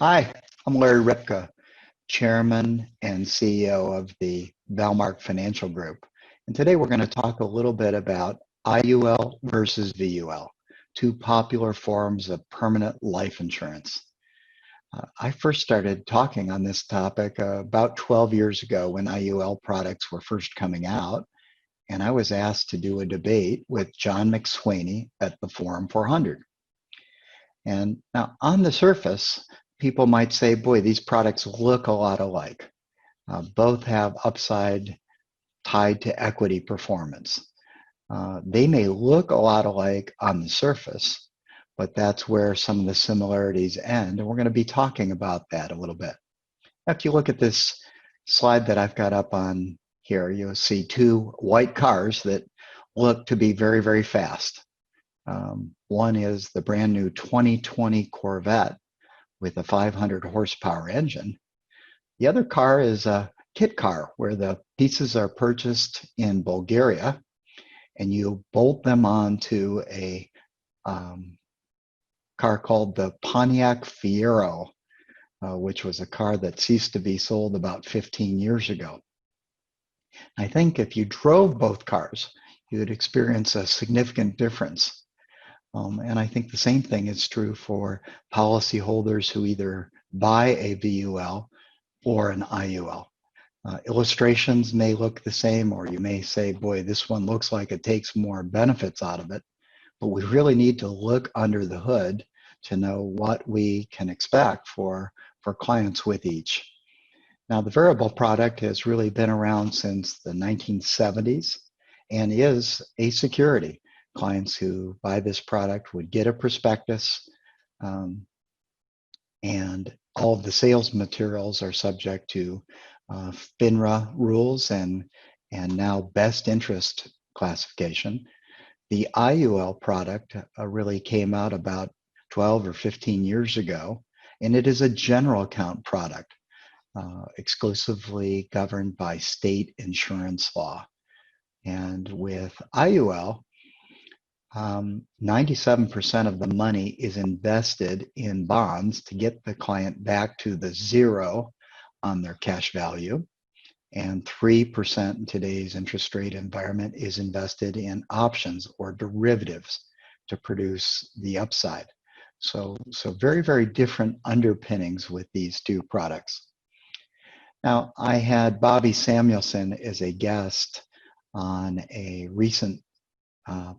Hi, I'm Larry Ripka, Chairman and CEO of the Valmark Financial Group. And today we're going to talk a little bit about IUL versus VUL, two popular forms of permanent life insurance. I first started talking on this topic about 12 years ago when IUL products were first coming out, and I was asked to do a debate with John McSwaney at the Forum 400. And now on the surface, people might say, boy, these products look a lot alike. Both have upside tied to equity performance. They may look a lot alike on the surface, but that's where some of the similarities end. And we're going to be talking about that a little bit. If you look at this slide that I've got up on here, you'll see two white cars that look to be very, very fast. One is the brand new 2020 Corvette with a 500 horsepower engine. The other car is a kit car where the pieces are purchased in Bulgaria and you bolt them onto a car called the Pontiac Fiero, which was a car that ceased to be sold about 15 years ago. I think if you drove both cars, you would experience a significant difference. And I think the same thing is true for policyholders who either buy a VUL or an IUL. Illustrations may look the same, or you may say, boy, this one looks like it takes more benefits out of it. But we really need to look under the hood to know what we can expect for clients with each. Now, the variable product has really been around since the 1970s and is a security. Clients who buy this product would get a prospectus, and all of the sales materials are subject to FINRA rules and now best interest classification. The IUL product really came out about 12 or 15 years ago, and it is a general account product exclusively governed by state insurance law. And with IUL, 97% of the money is invested in bonds to get the client back to the zero on their cash value. And 3% in today's interest rate environment is invested in options or derivatives to produce the upside. So very, very different underpinnings with these two products. Now, I had Bobby Samuelson as a guest on a recent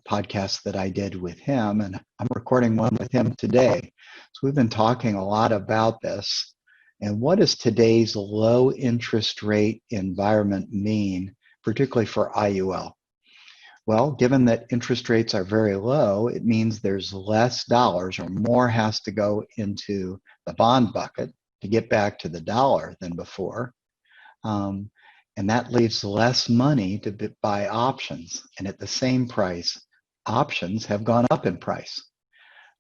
podcast that I did with him, and I'm recording one with him today. So we've been talking a lot about this. And what does today's low interest rate environment mean, particularly for IUL? Well, given that interest rates are very low, it means there's less dollars or more has to go into the bond bucket to get back to the dollar than before. And that leaves less money to buy options. And at the same price, options have gone up in price.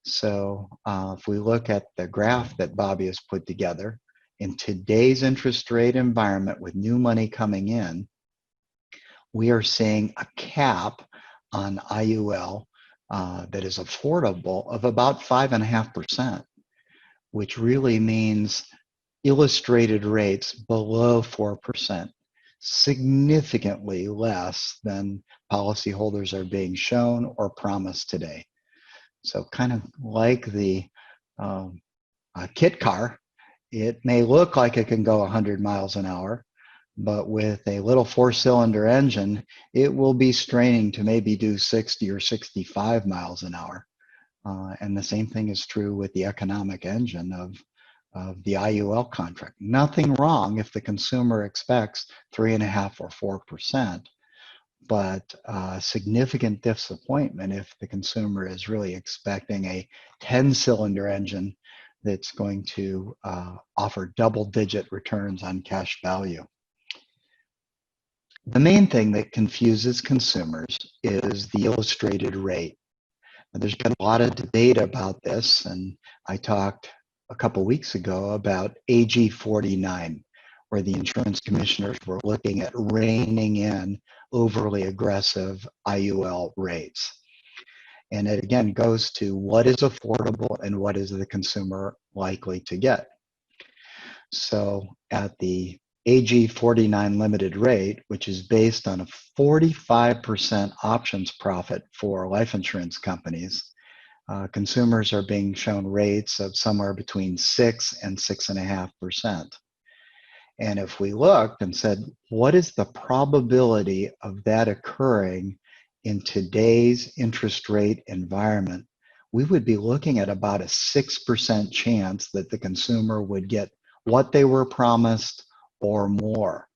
So if we look at the graph that Bobby has put together, in today's interest rate environment with new money coming in, we are seeing a cap on IUL that is affordable of about 5.5%, which really means illustrated rates below 4%. Significantly less than policyholders are being shown or promised today. So kind of like the kit car, it may look like it can go 100 miles an hour, but with a little 4-cylinder engine, it will be straining to maybe do 60 or 65 miles an hour. And the same thing is true with the economic engine of the IUL contract. Nothing wrong if the consumer expects 3.5% or 4%, but significant disappointment if the consumer is really expecting a 10-cylinder engine that's going to offer double-digit returns on cash value. The main thing that confuses consumers is the illustrated rate. And there's been a lot of debate about this, and I talked a couple weeks ago about AG 49, where the insurance commissioners were looking at reining in overly aggressive IUL rates. And it again goes to what is affordable and what is the consumer likely to get. So at the AG 49 limited rate, which is based on a 45% options profit for life insurance companies, consumers are being shown rates of somewhere between 6 and 6.5%. And if we looked and said, what is the probability of that occurring in today's interest rate environment, we would be looking at about a 6% chance that the consumer would get what they were promised or more.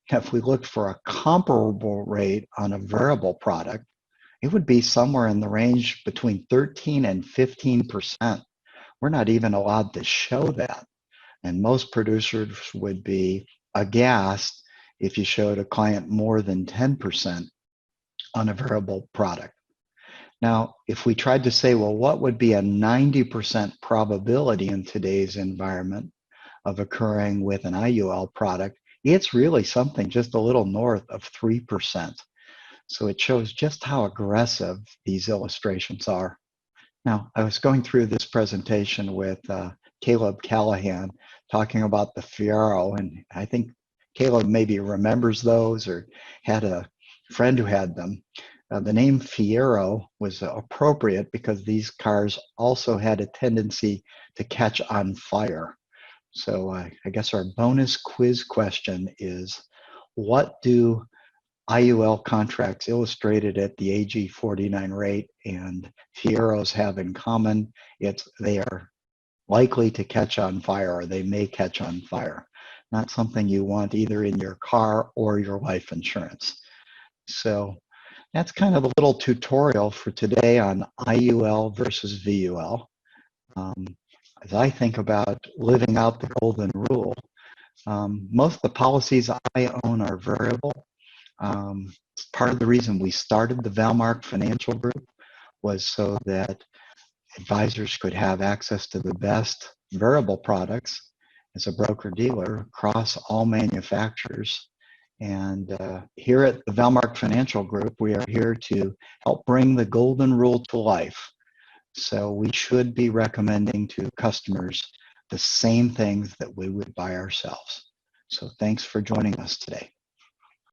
If we looked for a comparable rate on a variable product, it would be somewhere in the range between 13 and 15%. We're not even allowed to show that. And most producers would be aghast if you showed a client more than 10% on a variable product. Now, if we tried to say, well, what would be a 90% probability in today's environment of occurring with an IUL product, it's really something just a little north of 3%. So it shows just how aggressive these illustrations are. Now, I was going through this presentation with Caleb Callahan talking about the Fiero, and I think Caleb maybe remembers those or had a friend who had them. The name Fiero was appropriate because these cars also had a tendency to catch on fire. So I guess our bonus quiz question is, what do IUL contracts illustrated at the AG 49 rate and Fieros have in common? They are likely to catch on fire, or they may catch on fire. Not something you want either in your car or your life insurance. So that's kind of a little tutorial for today on IUL versus VUL. As I think about living out the golden rule, most of the policies I own are variable. Part of the reason we started the Valmark Financial Group was so that advisors could have access to the best variable products as a broker-dealer across all manufacturers. And here at the Valmark Financial Group, we are here to help bring the golden rule to life. So we should be recommending to customers the same things that we would buy ourselves. So thanks for joining us today.